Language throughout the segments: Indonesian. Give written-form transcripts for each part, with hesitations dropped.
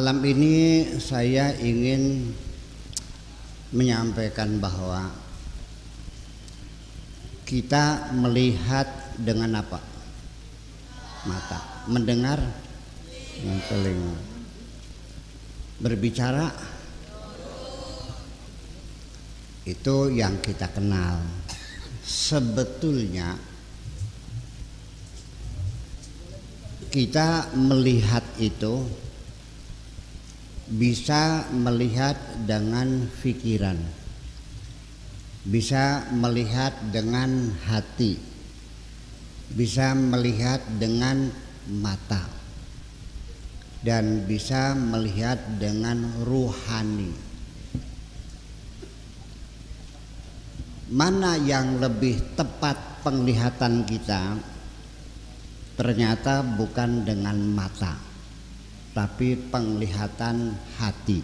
Malam ini saya ingin menyampaikan bahwa kita melihat dengan apa? Mata. Mendengar dengan telinga. Berbicara itu yang kita kenal. Sebetulnya kita melihat itu bisa melihat dengan pikiran, bisa melihat dengan hati, bisa melihat dengan mata, dan bisa melihat dengan ruhani. Mana yang lebih tepat penglihatan kita? Ternyata bukan dengan mata, tapi penglihatan hati.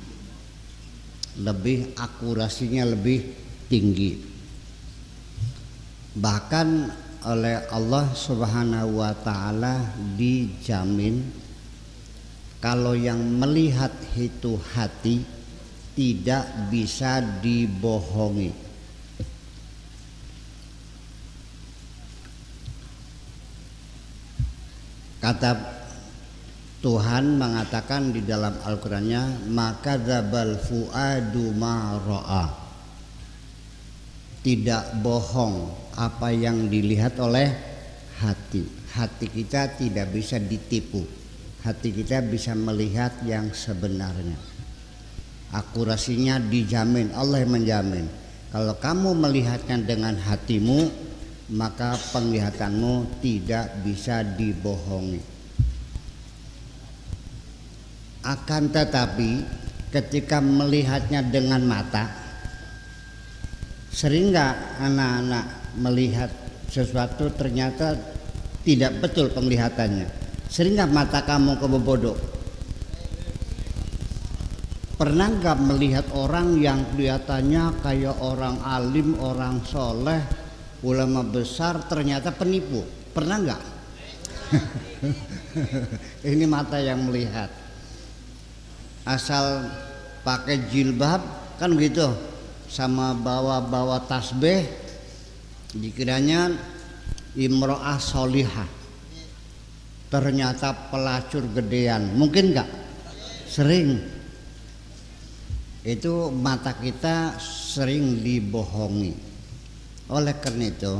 Lebih akurasinya lebih tinggi. Bahkan oleh Allah Subhanahu wa taala dijamin kalau yang melihat itu hati tidak bisa dibohongi. Kata Tuhan mengatakan di dalam Al-Qur'annya, maka dzabal fuadu ma ra'a. Tidak bohong apa yang dilihat oleh hati. Hati kita tidak bisa ditipu. Hati kita bisa melihat yang sebenarnya. Akurasinya dijamin, Allah yang menjamin. Kalau kamu melihatnya dengan hatimu, maka penglihatanmu tidak bisa dibohongi. Akan tetapi ketika melihatnya dengan mata, sering nggak anak-anak melihat sesuatu ternyata tidak betul penglihatannya? Sering nggak mata kamu kebobodok? Pernah nggak melihat orang yang kelihatannya kayak orang alim, orang soleh, ulama besar, ternyata penipu? Pernah nggak? Ini mata yang melihat. Asal pakai jilbab kan gitu, sama bawa tasbih, dikiranya imro'ah solihah, ternyata pelacur gedean. Mungkin nggak? Sering. Itu mata kita sering dibohongi. Oleh karena itu,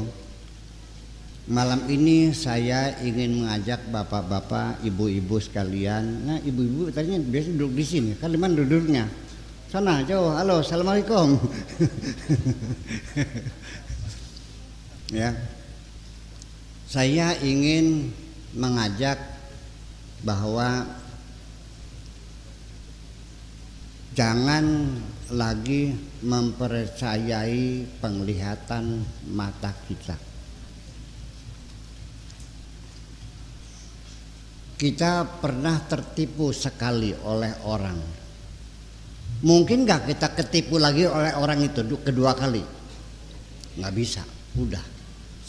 malam ini saya ingin mengajak bapak-bapak, ibu-ibu sekalian. Nah, ibu-ibu tadinya biasa duduk di sini, kan di mana duduknya? Sana jauh. Halo, assalamualaikum. Ya, saya ingin mengajak bahwa jangan lagi mempercayai penglihatan mata kita. Kita pernah tertipu sekali oleh orang. Mungkin gak kita ketipu lagi oleh orang itu kedua kali? Gak bisa, udah.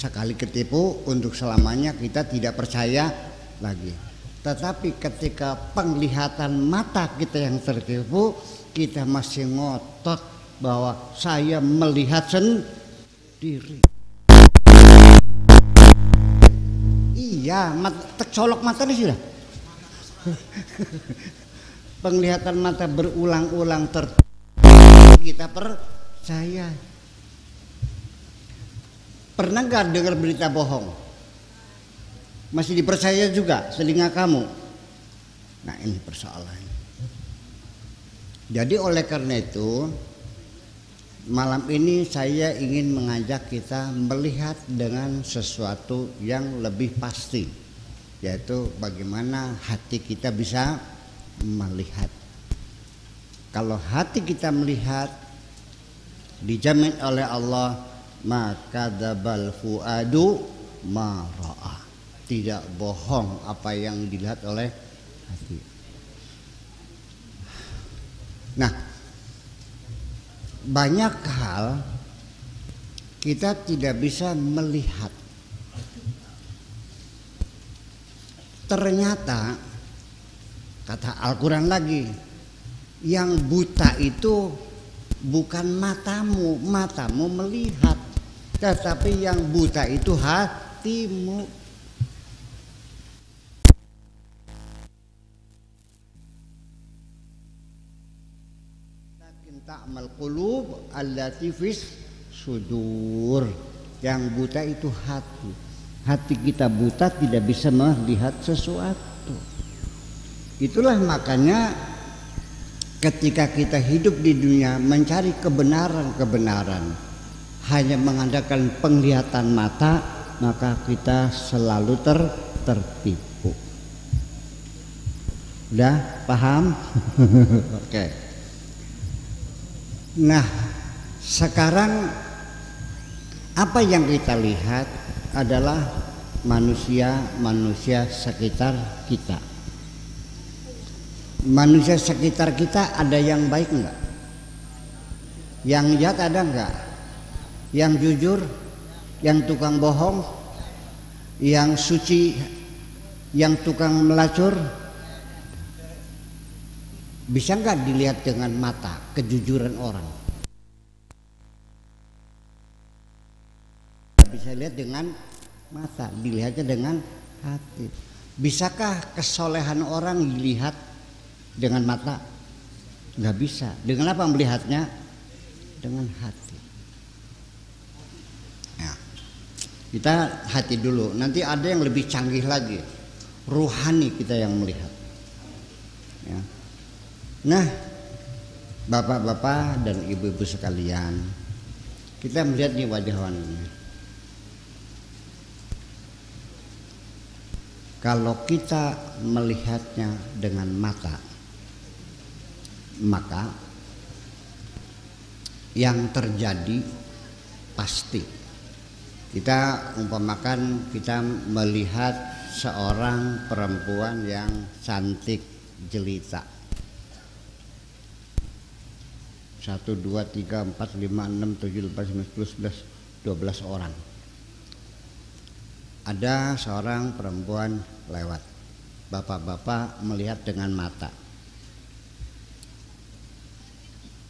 Sekali ketipu untuk selamanya kita tidak percaya lagi. Tetapi ketika penglihatan mata kita yang tertipu, kita masih ngotot bahwa saya melihat sendiri. Iya, colok mata nih sudah. Penglihatan mata berulang-ulang kita percaya. Pernah nggak dengar berita bohong? Masih dipercaya juga telinga kamu? Nah, ini persoalannya. Jadi oleh karena itu, malam ini saya ingin mengajak kita melihat dengan sesuatu yang lebih pasti, yaitu bagaimana hati kita bisa melihat. Kalau hati kita melihat, dijamin oleh Allah, maka dzabal fuadu ma ra'a. Tidak bohong apa yang dilihat oleh hati. Nah, banyak hal kita tidak bisa melihat. Ternyata Kata Al-Quran lagi, yang buta itu bukan matamu, matamu melihat, tetapi yang buta itu hatimu. Lakin ta'mal qulub allati fis sudur. Yang buta itu hati. Hati kita buta, tidak bisa melihat sesuatu. Itulah makanya ketika kita hidup di dunia mencari kebenaran-kebenaran hanya mengandalkan penglihatan mata, maka kita selalu tertipu. Udah paham? Oke. Nah, sekarang apa yang kita lihat adalah manusia sekitar kita. Manusia sekitar kita ada yang baik enggak? Yang jahat ada enggak? Yang jujur? Yang tukang bohong? Yang suci? Yang tukang melacur? Bisa enggak dilihat dengan mata kejujuran orang? Bisa lihat dengan mata, dilihatnya dengan hati. Bisakah kesolehan orang dilihat dengan mata? Nggak bisa. Dengan apa melihatnya? Dengan hati. Nah, kita hati dulu. Nanti ada yang lebih canggih lagi, ruhani kita yang melihat. Ya. Nah, bapak-bapak dan ibu-ibu sekalian, kita melihat nih wajah ini. Kalau kita melihatnya dengan mata, maka yang terjadi pasti kita umpamakan kita melihat seorang perempuan yang cantik jelita. 1, 2, 3, 4, 5, 6, 7, 8, 9, 10, 11, 12 orang. Ada seorang perempuan lewat. Bapak-bapak melihat dengan mata.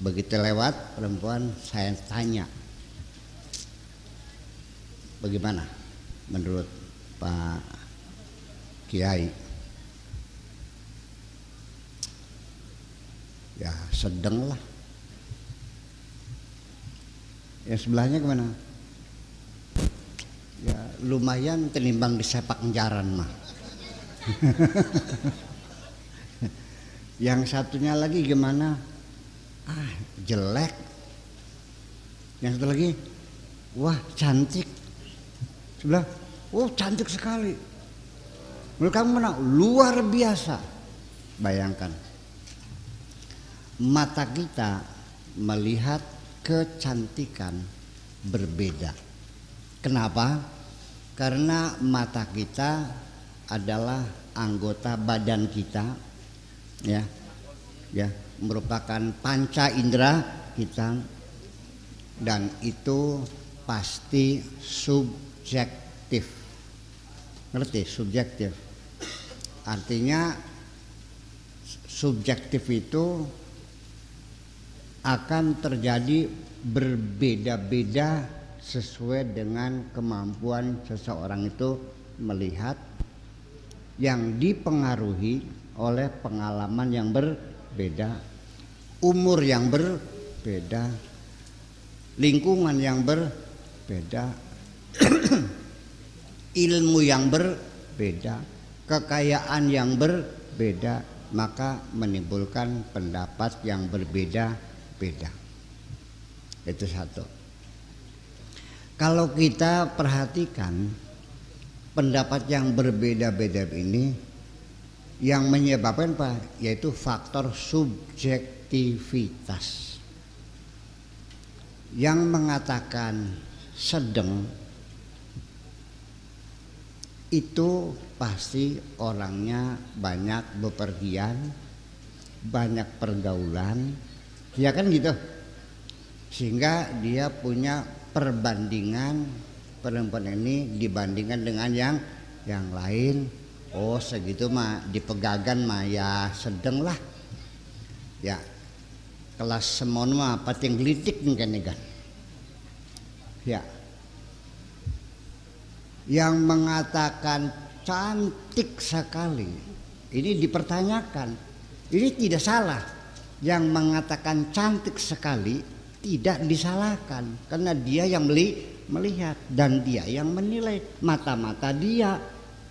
Begitu lewat perempuan, saya tanya, bagaimana menurut Pak Kiai? Ya sedang lah. Ya sebelahnya kemana? Ya lumayan tenimbang di sepak jaran mah. Yang satunya lagi gimana? Ah jelek. Yang satu lagi, wah cantik. Sebelah, oh cantik sekali. Menurut kamu mana? Luar biasa. Bayangkan, mata kita melihat kecantikan berbeda. Kenapa? Karena mata kita adalah anggota badan kita, ya, merupakan panca indera kita, dan itu pasti subjektif. Ngerti? Subjektif. Artinya subjektif itu akan terjadi berbeda-beda sesuai dengan kemampuan seseorang itu melihat, yang dipengaruhi oleh pengalaman yang berbeda, umur yang berbeda, lingkungan yang berbeda, ilmu yang berbeda, kekayaan yang berbeda, maka menimbulkan pendapat yang berbeda-beda. Itu satu. Kalau kita perhatikan pendapat yang berbeda-beda ini, yang menyebabkan apa? Yaitu faktor subjektivitas. Yang mengatakan sedang itu pasti orangnya banyak bepergian, banyak pergaulan, ya kan gitu. Sehingga dia punya perbandingan perempuan ini dibandingkan dengan yang lain, Oh segitu mah di Pegagan mah ya sedeng lah. Ya kelas semon mah pating gelitik kan kan. Ya. Yang mengatakan cantik sekali ini dipertanyakan. Ini tidak salah. Yang mengatakan cantik sekali tidak disalahkan karena dia yang melihat dan dia yang menilai, mata-mata dia,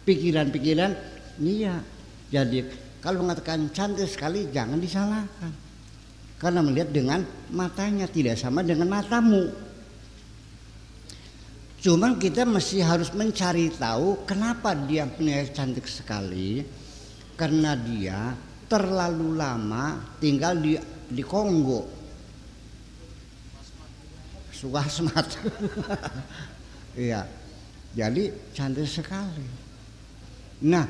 pikiran-pikiran dia. Jadi kalau mengatakan cantik sekali jangan disalahkan karena melihat dengan matanya tidak sama dengan matamu. Cuman kita masih harus mencari tahu kenapa dia punya cantik sekali, karena dia terlalu lama tinggal di Kongo. Suasmat. Iya. Jadi cantik sekali. Nah,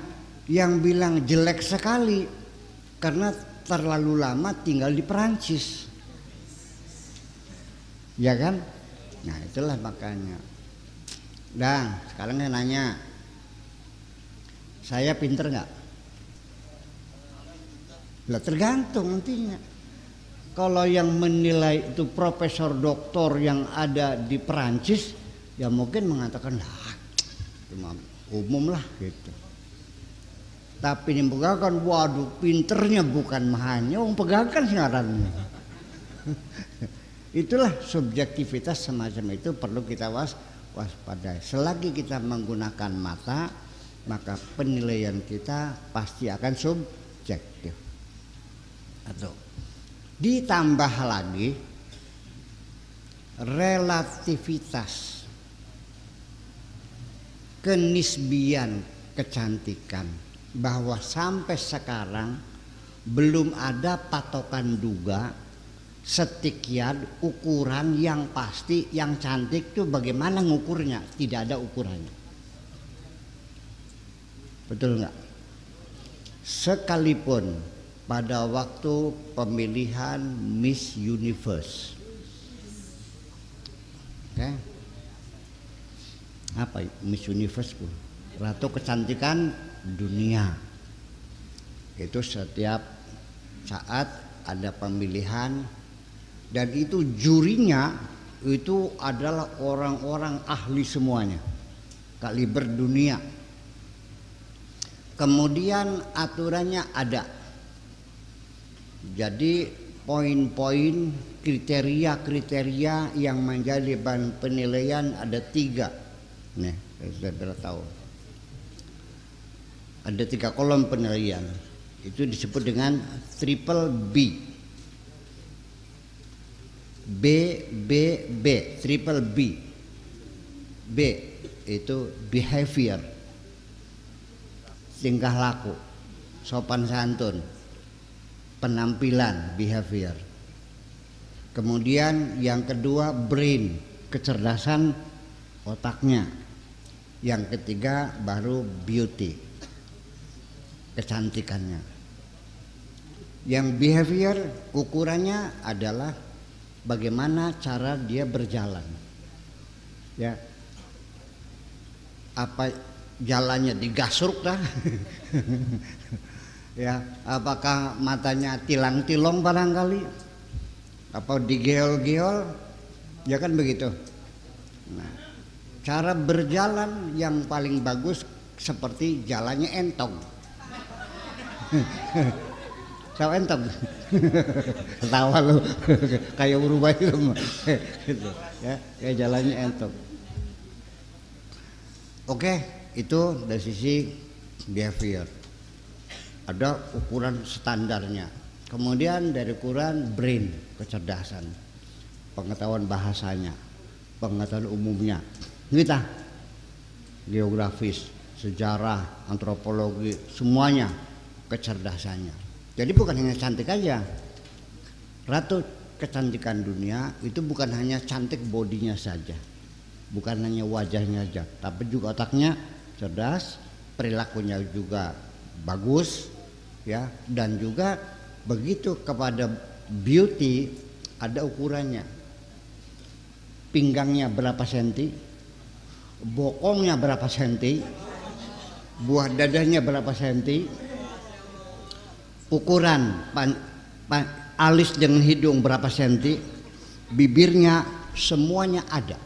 yang bilang jelek sekali karena terlalu lama tinggal di Perancis. Ya kan? Nah, itulah makanya. Dan sekarang saya nanya, saya pinter nggak? Lah tergantung nantinya. Kalau yang menilai itu profesor doktor yang ada di Perancis, ya mungkin mengatakan lah cuma umum lah gitu. Tapi ini Pegagan, waduh pinternya bukan hanya orang Pegagan sekarang. Itulah subjektivitas semacam itu perlu kita waspadai. Selagi kita menggunakan mata, maka penilaian kita pasti akan subjektif. Atau ditambah lagi relativitas kenisbian kecantikan, bahwa sampai sekarang belum ada patokan duga sekian ukuran yang pasti yang cantik itu bagaimana ngukurnya, tidak ada ukurannya. Betul nggak? Sekalipun pada waktu pemilihan Miss Universe, okay? Apa Miss Universe? Ratu kecantikan dunia. Itu setiap saat ada pemilihan dan itu jurinya itu adalah orang-orang ahli semuanya, kaliber dunia. Kemudian aturannya ada. Jadi poin-poin kriteria-kriteria yang menjadi bahan penilaian ada 3. Nih, saudara tahu. Ada 3 kolom penilaian. Itu disebut dengan triple B. B, triple B. B itu behavior, tingkah laku, sopan santun, penampilan, behavior. Kemudian yang kedua brain, kecerdasan otaknya. Yang ketiga baru beauty, kecantikannya. Yang behavior ukurannya adalah bagaimana cara dia berjalan. Ya. Apa jalannya digasruk dah? Ya, apakah matanya tilang-tilong barangkali? Apa digeol-geol? Ya kan begitu. Nah, cara berjalan yang paling bagus seperti jalannya entong. Tahu entong? Ketawa lu, kayak berubah itu, gitu. Ya, kayak jalannya entong. Oke, itu dari sisi behavior. Ada ukuran standarnya. Kemudian dari ukuran brain, kecerdasan, pengetahuan bahasanya, pengetahuan umumnya, kita geografis, sejarah, antropologi, semuanya kecerdasannya. Jadi bukan hanya cantik aja. Ratu kecantikan dunia itu bukan hanya cantik bodinya saja, bukan hanya wajahnya saja, tapi juga otaknya cerdas, perilakunya juga bagus, ya, dan juga begitu kepada beauty ada ukurannya. Pinggangnya berapa senti, bokongnya berapa senti, buah dadanya berapa senti, ukuran alis dengan hidung berapa senti, bibirnya, semuanya ada.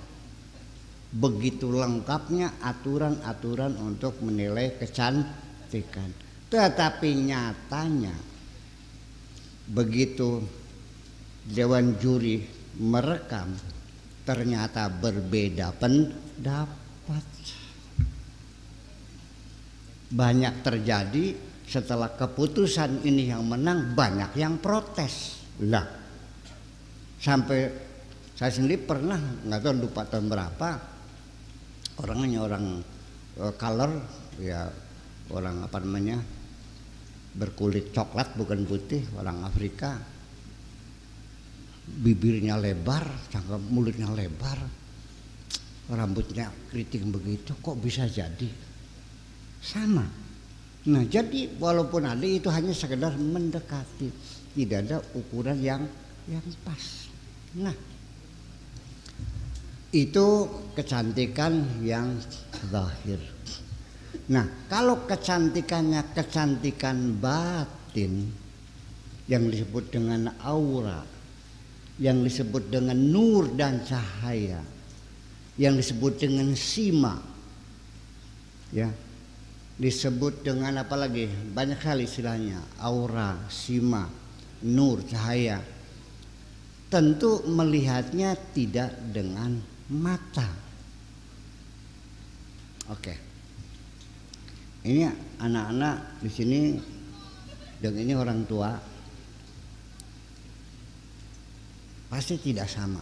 Begitu lengkapnya aturan-aturan untuk menilai kecantikan. Tetapi nyatanya begitu dewan juri merekam, ternyata berbeda pendapat. Banyak terjadi setelah keputusan ini yang menang, banyak yang protes. Lah, sampai saya sendiri pernah, nggak tahu lupa tahun berapa, orangnya orang color, ya orang apa namanya, berkulit coklat bukan putih, orang Afrika, bibirnya lebar, cakep, mulutnya lebar, rambutnya keriting begitu, kok bisa jadi sama? Nah, jadi walaupun ada itu hanya sekedar mendekati, tidak ada ukuran yang pas. Nah, itu kecantikan yang zahir. Nah, kalau kecantikannya kecantikan batin yang disebut dengan aura, yang disebut dengan nur dan cahaya, yang disebut dengan sima, ya, disebut dengan apa lagi? Banyak sekali istilahnya, aura, sima, nur, cahaya. Tentu melihatnya tidak dengan mata. Oke. Ini anak-anak di sini dan ini orang tua pasti tidak sama.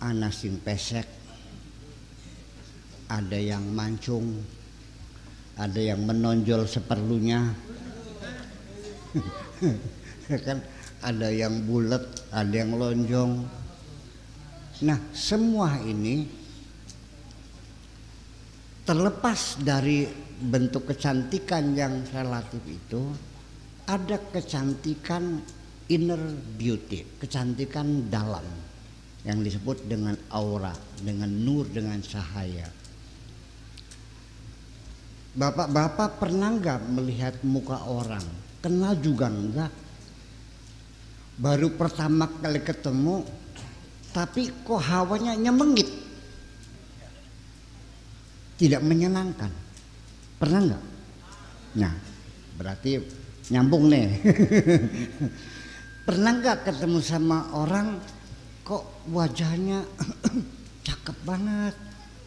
Anak sing pesek, ada yang mancung, ada yang menonjol seperlunya, kan, ada yang bulat, ada yang lonjong. Nah, semua ini terlepas dari bentuk kecantikan yang relatif itu, ada kecantikan inner beauty, kecantikan dalam yang disebut dengan aura, dengan nur, dengan cahaya. Bapak-bapak pernah nggak melihat muka orang? Kenal juga enggak? Baru pertama kali ketemu, tapi kok hawanya nyemengit, tidak menyenangkan. Pernah nggak? Nah, berarti nyambung nih. Pernah nggak ketemu sama orang kok wajahnya cakep banget,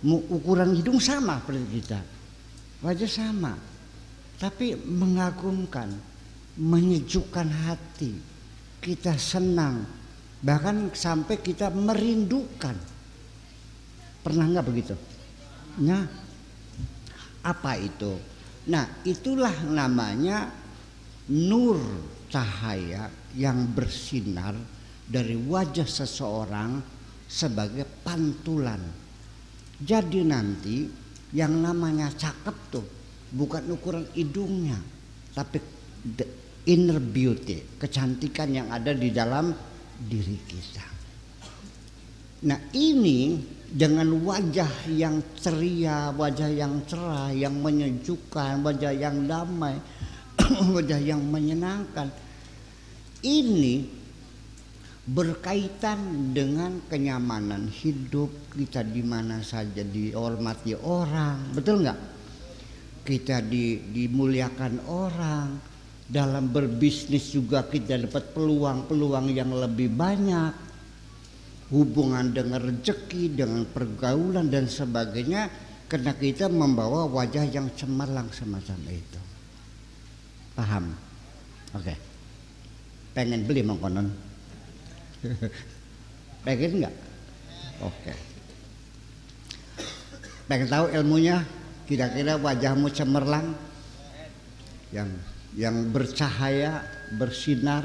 ukuran hidung sama seperti kita, wajah sama, tapi mengagumkan, menyejukkan hati, kita senang, bahkan sampai kita merindukan. Pernah nggak begitu? Nah, apa itu? Nah, itulah namanya nur, cahaya yang bersinar dari wajah seseorang sebagai pantulan. Jadi nanti yang namanya cakep tuh bukan ukuran hidungnya, tapi the inner beauty, kecantikan yang ada di dalam diri kita. Nah, ini dengan wajah yang ceria, wajah yang cerah, yang menyejukkan, wajah yang damai, wajah yang menyenangkan, ini berkaitan dengan kenyamanan hidup kita, di mana saja dihormati orang, betul nggak? Kita dimuliakan orang, dalam berbisnis juga kita dapat peluang-peluang yang lebih banyak, hubungan dengan rezeki, dengan pergaulan dan sebagainya, karena kita membawa wajah yang cemerlang semacam itu. Paham? Oke. Pengen beli mengkonon? Pengen nggak? Oke. Pengen tahu ilmunya? Kira-kira wajahmu cemerlang, yang bercahaya, bersinar.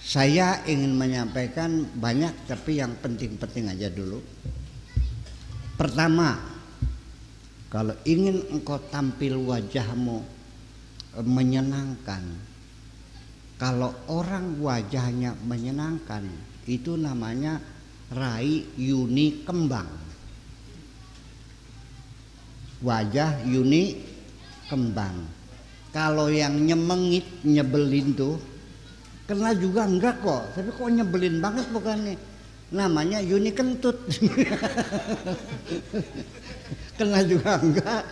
Saya ingin menyampaikan banyak, tapi yang penting-penting aja dulu. Pertama, kalau ingin engkau tampil wajahmu menyenangkan, kalau orang wajahnya menyenangkan, itu namanya rai yuni kembang. wajah Yuni kembang. Kalau yang nyemengit nyebelin tuh kena juga enggak kok, tapi kok nyebelin banget bukannya, namanya Yuni kentut. Kena juga enggak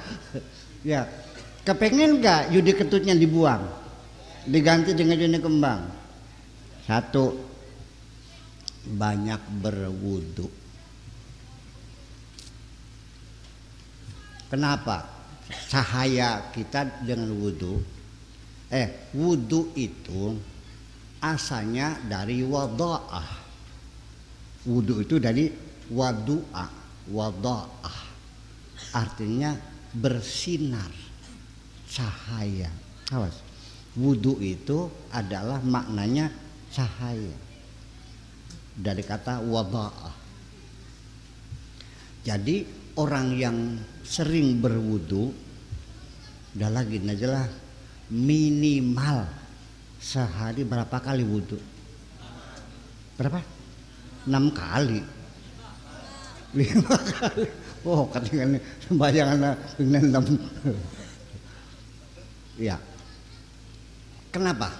ya. Kepengen enggak Yuni kentutnya dibuang diganti dengan Yuni kembang? Satu, banyak berwudu. Kenapa? Cahaya kita dengan wudu. Wudu itu asalnya dari wada'ah. Wudu itu dari wadu'a, wada'ah. Artinya bersinar, cahaya. Awas. Wudu itu adalah maknanya cahaya. Dari kata wada'ah. Jadi orang yang sering berwudu, udah lagi aja lah, minimal sehari berapa kali wudu? Berapa? 6 kali, 5 kali. Oh, ketinggalan sembahyang dengan 6. Ya. Kenapa?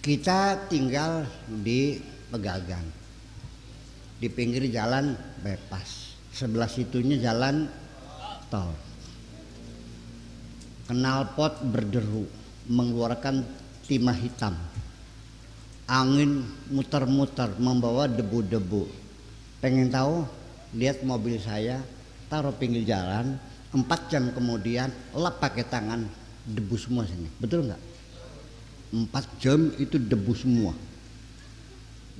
Kita tinggal di Pegagan, di pinggir jalan bebas, sebelah situnya jalan tol. Knalpot berderu mengeluarkan timah hitam, angin muter-muter membawa debu-debu. Pengen tahu? Lihat mobil saya taruh pinggir jalan, 4 jam kemudian lap pakai tangan, debu semua sini. Betul nggak? 4 jam itu debu semua.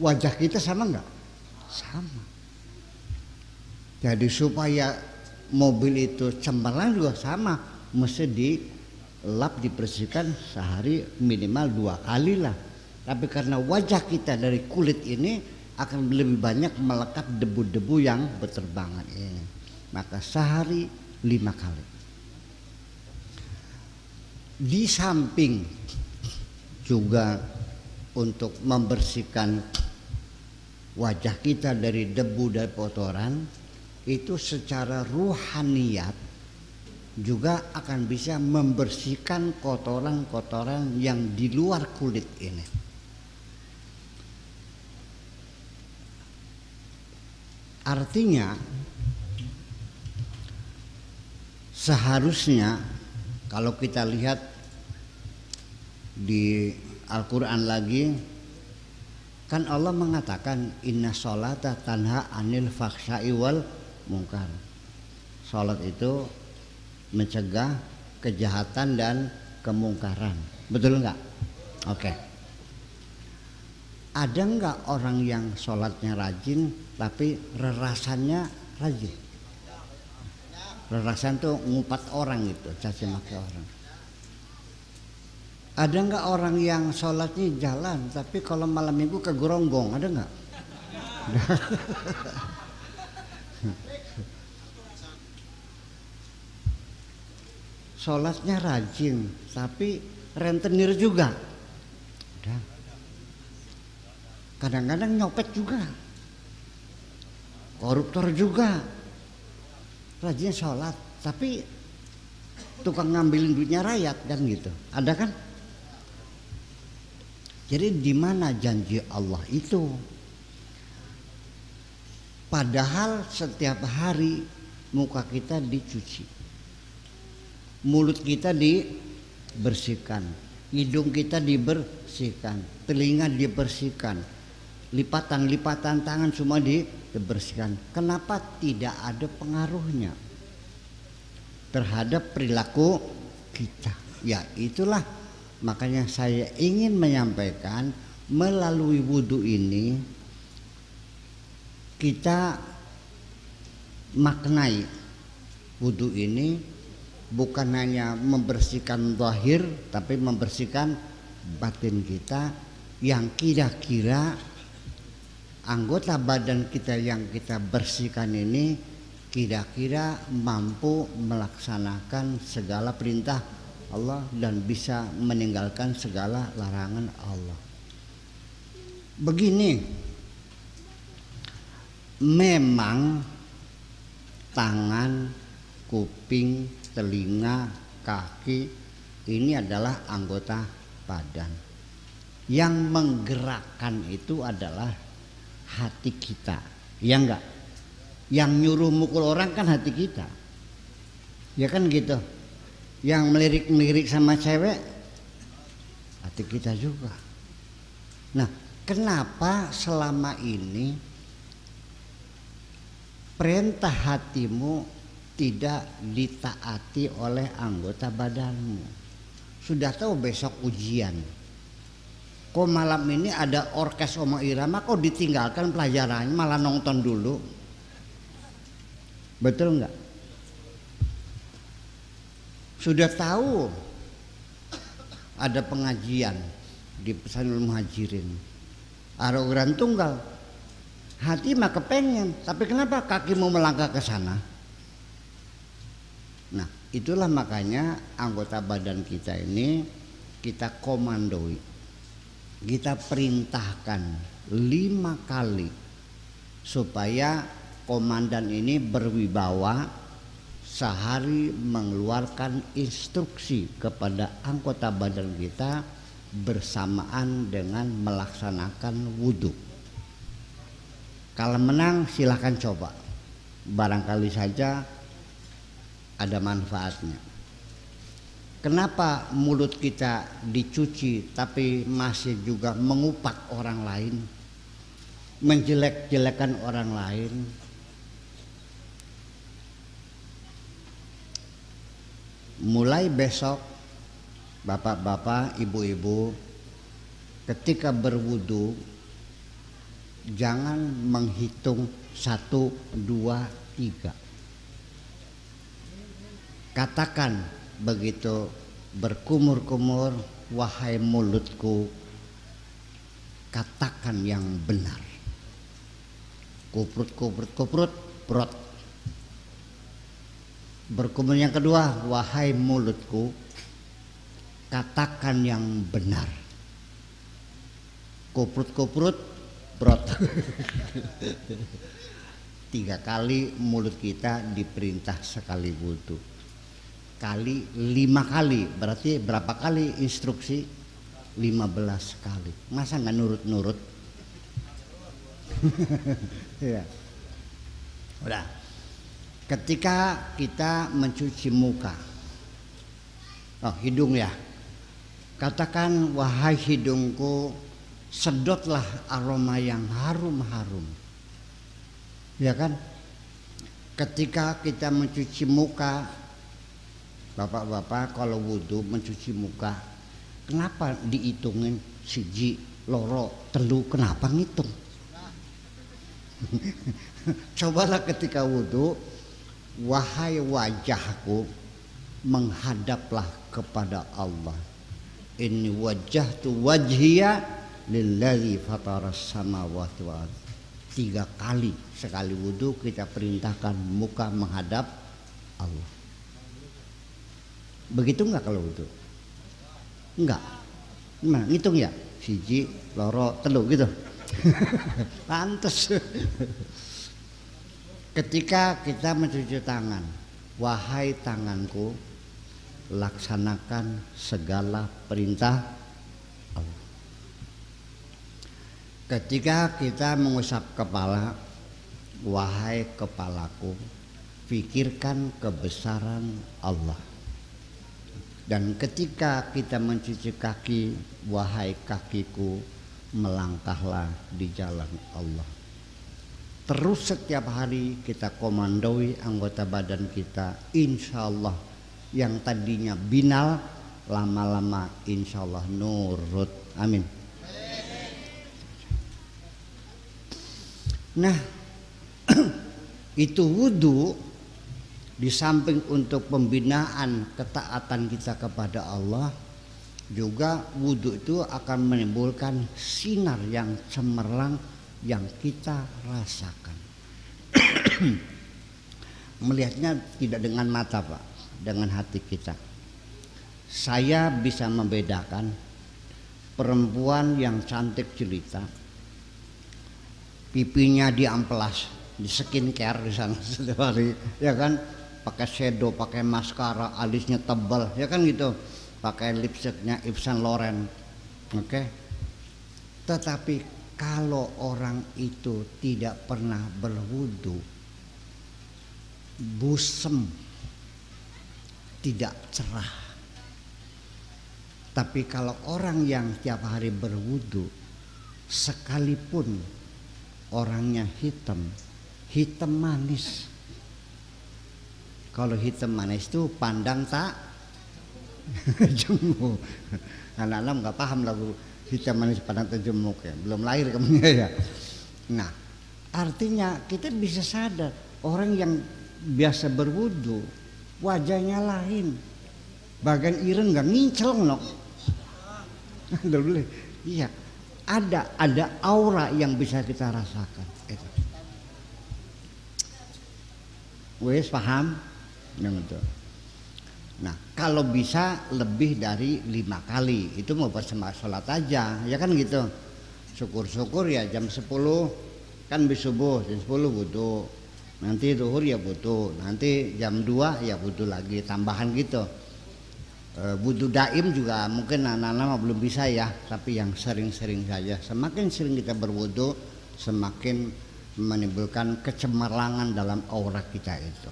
Wajah kita sama nggak? Sama. Jadi supaya mobil itu cemerlang juga sama, mesti dilap, dibersihkan sehari minimal 2 kali lah. Tapi karena wajah kita dari kulit ini akan lebih banyak melekat debu-debu yang berterbangan ini, maka sehari 5 kali. Di samping juga untuk membersihkan wajah kita dari debu dan kotoran, itu secara ruhaniyat juga akan bisa membersihkan kotoran-kotoran yang di luar kulit ini. Artinya seharusnya kalau kita lihat di Al-Quran lagi, kan Allah mengatakan inna sholata tanha anil fakhsya'i wal munkar. Sholat itu mencegah kejahatan dan kemungkaran. Betul nggak? Oke. Ada nggak orang yang sholatnya rajin tapi rerasannya rajin? Rerasan tuh ngumpat orang gitu, caci maki orang. Ada nggak orang yang sholatnya jalan tapi kalau malam minggu kegeronggong? Ada nggak? Sholatnya rajin tapi rentenir juga. Ada. Kadang-kadang nyopet juga, koruptor juga, rajin sholat tapi tukang ngambilin duitnya rakyat kan gitu. Ada kan? Jadi di mana janji Allah itu? Padahal setiap hari muka kita dicuci, mulut kita dibersihkan, hidung kita dibersihkan, telinga dibersihkan, lipatan-lipatan tangan semua dibersihkan. Kenapa tidak ada pengaruhnya terhadap perilaku kita? Ya itulah makanya saya ingin menyampaikan melalui wudhu ini kita maknai wudhu ini bukan hanya membersihkan zahir tapi membersihkan batin kita, yang kira-kira anggota badan kita yang kita bersihkan ini kira-kira mampu melaksanakan segala perintah Allah dan bisa meninggalkan segala larangan Allah. Begini, memang tangan, kuping, telinga, kaki, ini adalah anggota badan. Yang menggerakkan itu adalah hati kita, ya enggak? Yang nyuruh mukul orang kan hati kita, ya kan gitu. Yang melirik-melirik sama cewek hati kita juga. Nah, kenapa selama ini perintah hatimu tidak ditaati oleh anggota badanmu? Sudah tahu besok ujian, kok malam ini ada orkes Oma Irama, kok ditinggalkan pelajarannya malah nonton dulu? Betul nggak? Sudah tahu ada pengajian di Pesanul Muhajirin, ada orang tunggal, hati mah kepengen, tapi kenapa kaki mau melangkah ke sana? Nah, itulah makanya anggota badan kita ini kita komandoi, kita perintahkan 5 kali supaya komandan ini berwibawa, sehari mengeluarkan instruksi kepada anggota badan kita bersamaan dengan melaksanakan wudhu. Kalau menang silahkan coba, barangkali saja ada manfaatnya. Kenapa mulut kita dicuci tapi masih juga mengupak orang lain, menjelek-jelekan orang lain? Mulai besok bapak-bapak, ibu-ibu ketika berwudu jangan menghitung 1, 2, 3. Katakan begitu berkumur-kumur, wahai mulutku, katakan yang benar. Kuprut, kuprut, kuprut, prot. Berkumur yang kedua, wahai mulutku, katakan yang benar. Kuprut, kuprut, prot. 3 kali mulut kita diperintah sekali wudu. Kali 5 kali, berarti berapa kali instruksi? 15 kali. Masa nggak nurut-nurut? Ya. Udah. Ketika kita mencuci muka, hidung ya, katakan wahai hidungku, sedotlah aroma yang harum-harum, ya kan? Ketika kita mencuci muka, bapak-bapak kalau wudhu mencuci muka, kenapa dihitungin 1, 2, 3, kenapa ngitung? Cobalah ketika wudhu, wahai wajahku, menghadaplah kepada Allah. Inni wajjahtu wajhiya lillazi fataras samawati wal ardh. 3 kali sekali wudhu kita perintahkan muka menghadap Allah. Begitu enggak kalau wudhu? Enggak. Nah, ngitung ya? 1, 2, 3 gitu. Pantes. Ketika kita mencuci tangan, wahai tanganku, laksanakan segala perintah Allah. Ketika kita mengusap kepala, wahai kepalaku, pikirkan kebesaran Allah. Dan ketika kita mencuci kaki, wahai kakiku, melangkahlah di jalan Allah. Terus setiap hari kita komandoi anggota badan kita, insya Allah yang tadinya binal lama-lama insya Allah nurut. Amin. Nah, itu wudhu di samping untuk pembinaan ketaatan kita kepada Allah, juga wudhu itu akan menimbulkan sinar yang cemerlang yang kita rasakan. Melihatnya tidak dengan mata, Pak, dengan hati kita. Saya bisa membedakan perempuan yang cantik jelita, pipinya diamplas, di skincare di sana setiap hari, ya kan, pakai shadow, pakai maskara, alisnya tebal, ya kan gitu, pakai lipstiknya Yves Saint Laurent, oke. Tetapi kalau orang itu tidak pernah berwudu, busem, tidak cerah. Tapi kalau orang yang tiap hari berwudu, sekalipun orangnya hitam, hitam manis. Kalau hitam manis itu pandang tak jemu. Anak-anak nggak paham lagu hitam manis pandang tak jemu, ya. Belum lahir kamunya ya. Nah, artinya kita bisa sadar orang yang biasa berwudu wajahnya lain, bagian ireng nggak ngincelong, iya, ada aura yang bisa kita rasakan. Itu. Wes paham? Gitu. Nah, kalau bisa lebih dari 5 kali itu mau bersama sholat aja, ya kan gitu. Syukur-syukur ya jam 10 kan bis subuh, jam 10 wudu. Nanti zuhur ya wudu, nanti jam 2 ya wudu lagi, tambahan gitu. Wudu daim juga mungkin anak-anak belum bisa ya, tapi yang sering-sering saja. Semakin sering kita berwudu, semakin menimbulkan kecemerlangan dalam aura kita itu.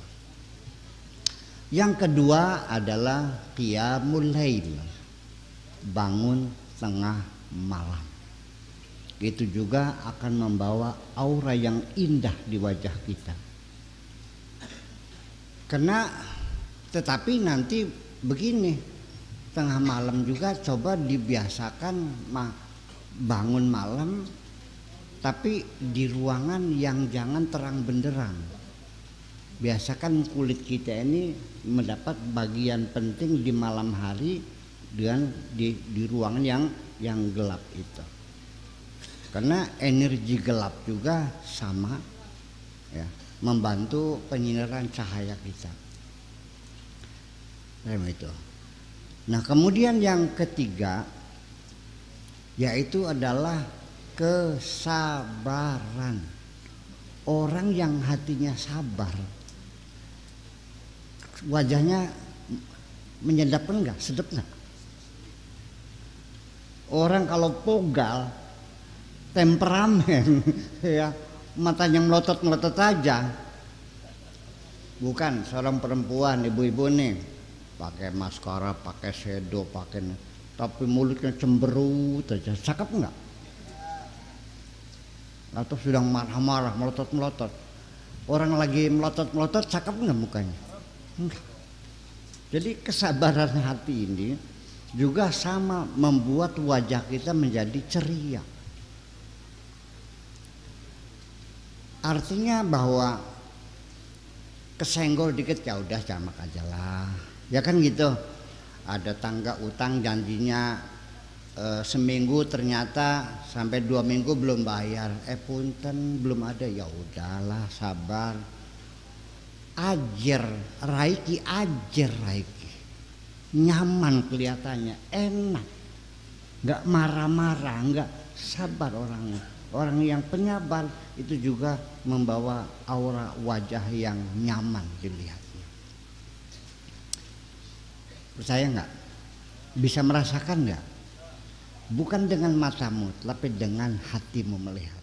Yang kedua adalah qiyamul lail, bangun tengah malam. Itu juga akan membawa aura yang indah di wajah kita. Karena tetapi nanti begini, tengah malam juga coba dibiasakan bangun malam, tapi di ruangan yang jangan terang benderang. Biasakan kulit kita ini mendapat bagian penting di malam hari dengan di ruangan yang gelap itu. Karena energi gelap juga sama ya, membantu penyinaran cahaya kita. Itu. Nah, kemudian yang ketiga yaitu adalah kesabaran. Orang yang hatinya sabar, wajahnya menyedapkan enggak? Sedap enggak? Orang kalau pogal, temperamen, ya, matanya melotot-melotot aja. Bukan seorang perempuan, ibu-ibu nih, pakai maskara, pakai shadow, tapi mulutnya cemberut aja, cakep enggak? Atau sedang marah-marah, melotot-melotot. Orang lagi melotot-melotot, cakep enggak mukanya? Enggak. Jadi kesabaran hati ini juga sama membuat wajah kita menjadi ceria. Artinya bahwa kesenggol dikit ya udah jamak aja lah, ya kan gitu. Ada tangga utang janjinya seminggu, ternyata sampai 2 minggu belum bayar, punten belum ada, ya udahlah sabar. Ajar Raiki, nyaman kelihatannya, enak, nggak marah-marah, nggak, sabar orangnya. Orang yang penyabar itu juga membawa aura wajah yang nyaman dilihatnya. Percaya nggak? Bisa merasakan nggak? Bukan dengan matamu, tapi dengan hatimu melihat.